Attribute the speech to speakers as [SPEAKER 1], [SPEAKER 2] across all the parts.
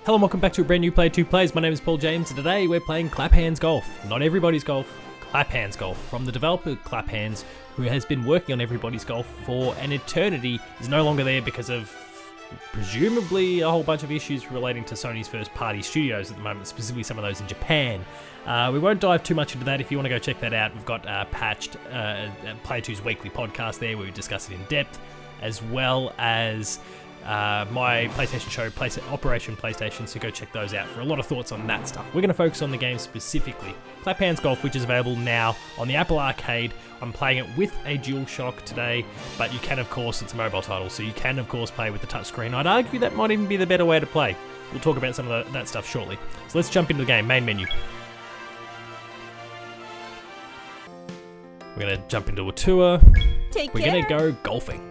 [SPEAKER 1] Hello and welcome back to a brand new Play 2 Plays. My name is Paul James and today we're playing Clap Hanz Golf. Not everybody's golf, Clap Hanz Golf. From the developer Clap Hanz, who has been working on everybody's golf for an eternity, is no longer there because of presumably a whole bunch of issues relating to Sony's first party studios at the moment, specifically some of those in Japan. We won't dive too much into that. If you want to go check that out, we've got patched Play 2's weekly podcast there where we discuss it in depth, as well as my PlayStation show, Operation PlayStation, so go check those out for a lot of thoughts on that stuff. We're going to focus on the game specifically, Clap Hanz Golf, which is available now on the Apple Arcade. I'm playing it with a DualShock today, but you can, of course, it's a mobile title, so you can, of course, play with the touchscreen. I'd argue that might even be the better way to play. We'll talk about some of that stuff shortly. So let's jump into the game, main menu. We're going to jump into a tour. We're going to go golfing.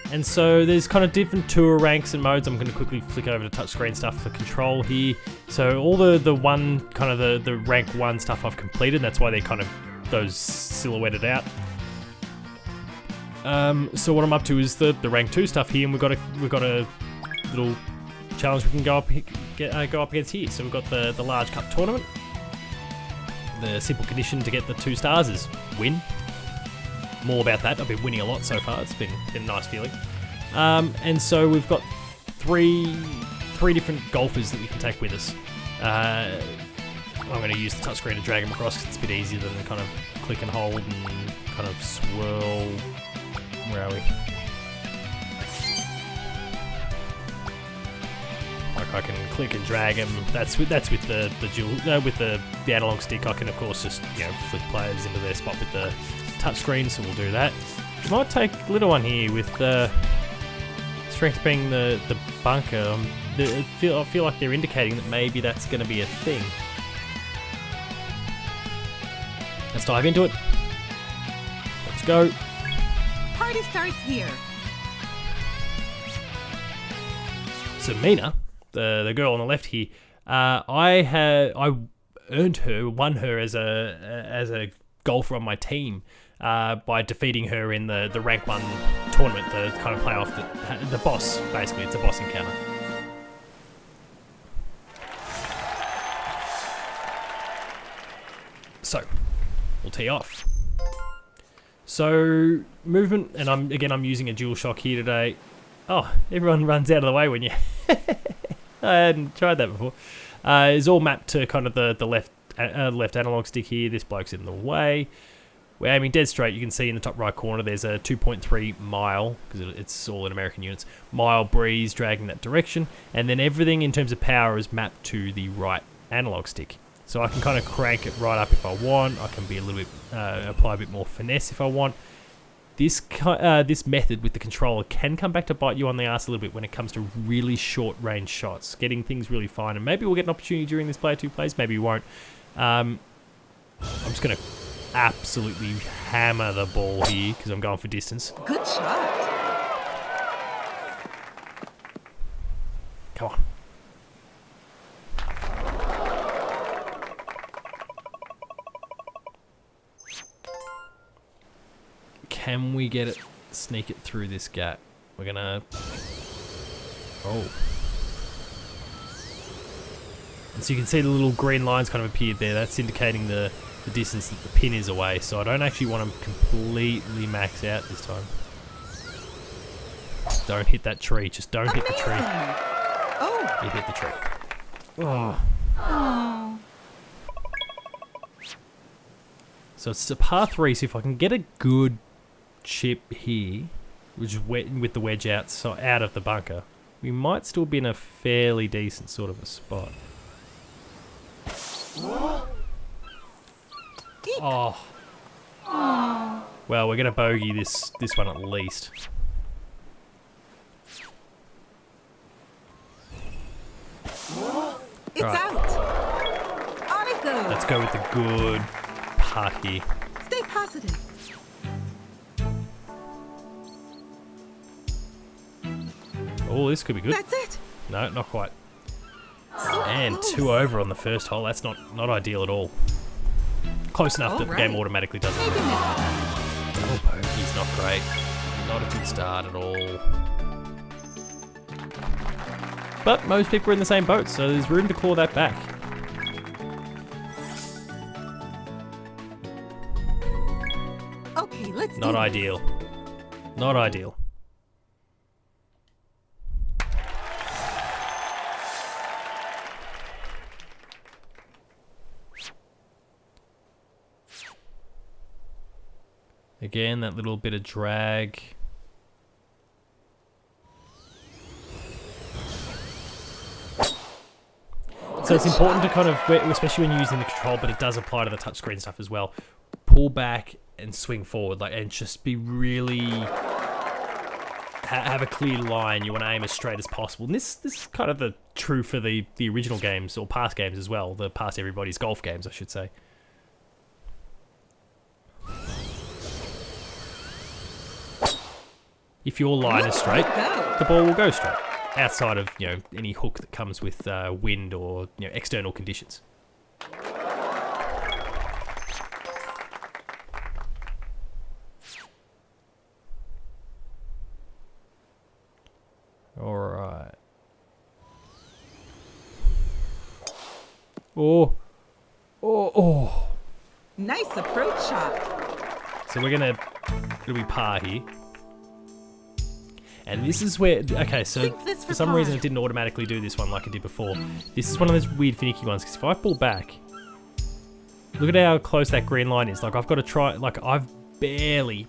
[SPEAKER 1] And so there's kind of different tour ranks and modes. I'm going to quickly flick over to touchscreen stuff for control here. So all the one, kind of the rank 1 stuff I've completed. That's why they're kind of those silhouetted out. So what I'm up to is the rank 2 stuff here, and we've got a little challenge we can go up against here. So we've got the large cup tournament. The simple condition to get the 2 stars is win. More about that. I've been winning a lot so far. It's been a nice feeling. And so we've got three different golfers that we can take with us. I'm going to use the touchscreen to drag them across because it's a bit easier than kind of click and hold and kind of swirl. Where are we? Like I can click and drag them. That's with the dual with the analog stick. I can of course just flick players into their spot with the touchscreen, so we'll do that. We might take a little one here with strength being the bunker. I feel like they're indicating that maybe that's going to be a thing. Let's dive into it. Let's go.
[SPEAKER 2] Party starts here.
[SPEAKER 1] So Mina, the girl on the left here, I won her as a golfer on my team. By defeating her in the rank 1 tournament, the kind of playoff, the boss, basically. It's a boss encounter. So, we'll tee off. So, movement, and I'm using a DualShock here today. Oh, everyone runs out of the way when you... I hadn't tried that before. It's all mapped to kind of the left analog stick here. This bloke's in the way. We're aiming dead straight. You can see in the top right corner there's a 2.3 mile, because it's all in American units, mile breeze dragging that direction, and then everything in terms of power is mapped to the right analog stick. So I can kind of crank it right up if I want. I can be a little bit, apply a bit more finesse if I want. This method with the controller can come back to bite you on the ass a little bit when it comes to really short range shots, getting things really fine, and maybe we'll get an opportunity during this Play 2 Plays, maybe we won't. I'm just going to absolutely hammer the ball here because I'm going for distance.
[SPEAKER 2] Good shot.
[SPEAKER 1] Come on. Can we get it? Sneak it through this gap. We're gonna... Oh. And so you can see the little green lines kind of appeared there. That's indicating the distance that the pin is away, so I don't actually want to completely max out this time. Don't hit that tree, just don't hit the tree.
[SPEAKER 2] Oh.
[SPEAKER 1] You hit the tree. Oh.
[SPEAKER 2] Oh.
[SPEAKER 1] So it's a par 3, so if I can get a good chip here, which is with the wedge out of the bunker, we might still be in a fairly decent sort of a spot. Oh. Well, we're going to bogey this one at least.
[SPEAKER 2] It's out. On it goes.
[SPEAKER 1] Let's go with the good putt here.
[SPEAKER 2] Stay positive.
[SPEAKER 1] Oh, this could be good.
[SPEAKER 2] That's it.
[SPEAKER 1] No, not quite.
[SPEAKER 2] So
[SPEAKER 1] And
[SPEAKER 2] close.
[SPEAKER 1] 2 over on the first hole. That's not ideal at all. Close enough that the game
[SPEAKER 2] Alright.
[SPEAKER 1] automatically does it.
[SPEAKER 2] Maybe next time.
[SPEAKER 1] Double bogey's not great. Not a good start at all. But most people are in the same boat, so there's room to claw that back.
[SPEAKER 2] Okay, let's
[SPEAKER 1] Not
[SPEAKER 2] do
[SPEAKER 1] ideal. Not ideal. Again, that little bit of drag. So it's important to kind of, especially when you're using the control, but it does apply to the touchscreen stuff as well. Pull back and swing forward, like, and just be really have a clear line. You want to aim as straight as possible. And this is kind of true for the original games or past games as well. The past everybody's golf games, I should say. If your line is straight, the ball will go straight. Outside of, you know, any hook that comes with wind or, you know, external conditions. All right. Oh. Oh, oh.
[SPEAKER 2] Nice approach shot.
[SPEAKER 1] So it'll be par here. And this is where, okay, so for some reason it didn't automatically do this one like it did before. This is one of those weird finicky ones, because if I pull back, look at how close that green line is. Like, I've got to try, like, I've barely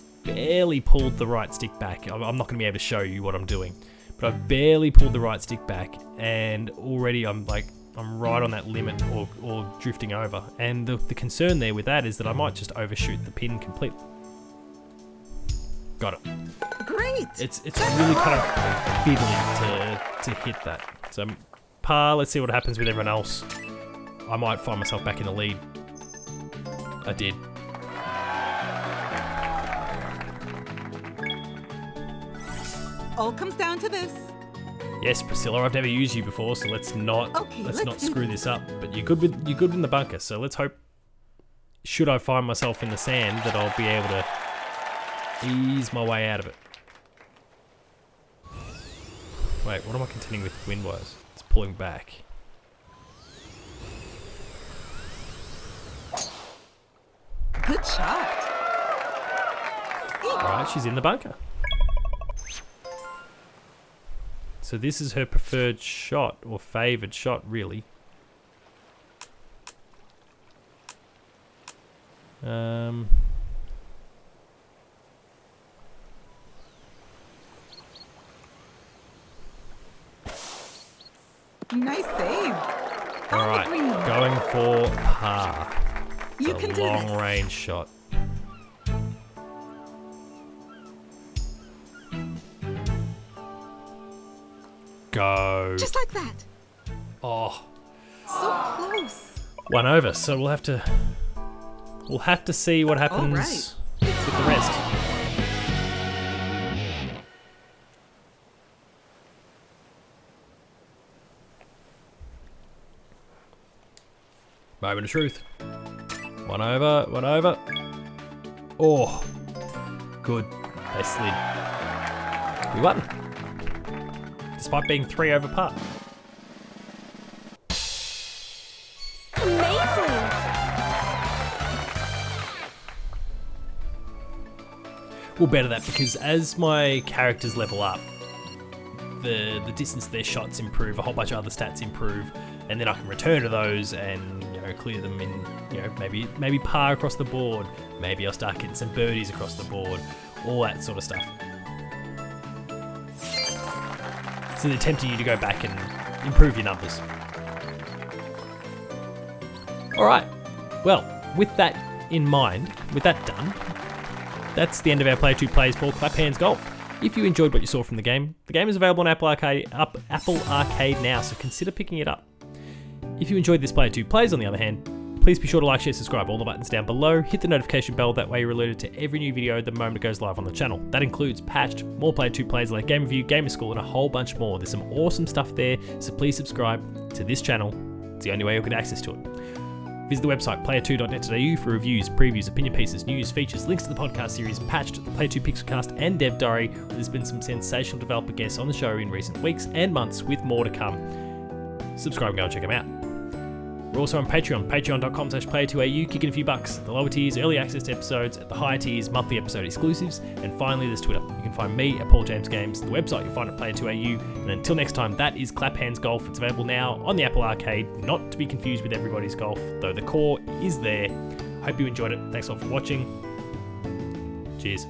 [SPEAKER 1] pulled the right stick back. I'm not going to be able to show you what I'm doing, but I've barely pulled the right stick back, and already I'm right on that limit or drifting over. And the concern there with that is that I might just overshoot the pin completely. Got it.
[SPEAKER 2] Great.
[SPEAKER 1] It's really kind of fiddly to hit that. So par, let's see what happens with everyone else. I might find myself back in the lead. I did.
[SPEAKER 2] All comes down to this.
[SPEAKER 1] Yes, Priscilla, I've never used you before, so let's not screw this up. But you're good in the bunker, so let's hope, should I find myself in the sand, that I'll be able to ease my way out of it. Wait, what am I contending with wind-wise? It's pulling back.
[SPEAKER 2] Good shot.
[SPEAKER 1] Alright, she's in the bunker. So this is her preferred shot, or favoured shot, really.
[SPEAKER 2] Nice save.
[SPEAKER 1] Alright, going for par.
[SPEAKER 2] You can do this.
[SPEAKER 1] Long range shot. Go.
[SPEAKER 2] Just like that.
[SPEAKER 1] Oh.
[SPEAKER 2] So close.
[SPEAKER 1] One over, so we'll have to see what happens with the rest. Moment of truth. One over. Oh, good. They slid. We won. Despite being 3 over par.
[SPEAKER 2] Amazing.
[SPEAKER 1] We'll better that, because as my characters level up, the distance of their shots improve, a whole bunch of other stats improve, and then I can return to those and, you know, clear them in, you know, maybe par across the board. Maybe I'll start getting some birdies across the board, all that sort of stuff. So they're tempting you to go back and improve your numbers. Alright, well, with that in mind, with that done, that's the end of our Play 2 plays for Clap Hanz Golf. If you enjoyed what you saw from the game is available on Apple Arcade now, so consider picking it up. If you enjoyed this Play 2 plays, on the other hand, please be sure to like, share, subscribe, all the buttons down below. Hit the notification bell, that way you're alerted to every new video the moment it goes live on the channel. That includes patched, more Play 2 plays like Game Review, Gamer School, and a whole bunch more. There's some awesome stuff there, so please subscribe to this channel. It's the only way you'll get access to it. Visit the website player2.net.au for reviews, previews, opinion pieces, news, features, links to the podcast series Patched, the Player 2 Pixelcast, and Dev Diary. There's been some sensational developer guests on the show in recent weeks and months, with more to come. Subscribe and go and check them out. We're also on Patreon, patreon.com/player2au, kicking a few bucks. The lower tiers, early access to episodes. At the higher tiers, monthly episode exclusives. And finally, there's Twitter. You can find me at Paul James Games. The website you'll find at player2au. And until next time, that is Clap Hanz Golf. It's available now on the Apple Arcade, not to be confused with Everybody's Golf, though the core is there. Hope you enjoyed it. Thanks all for watching. Cheers.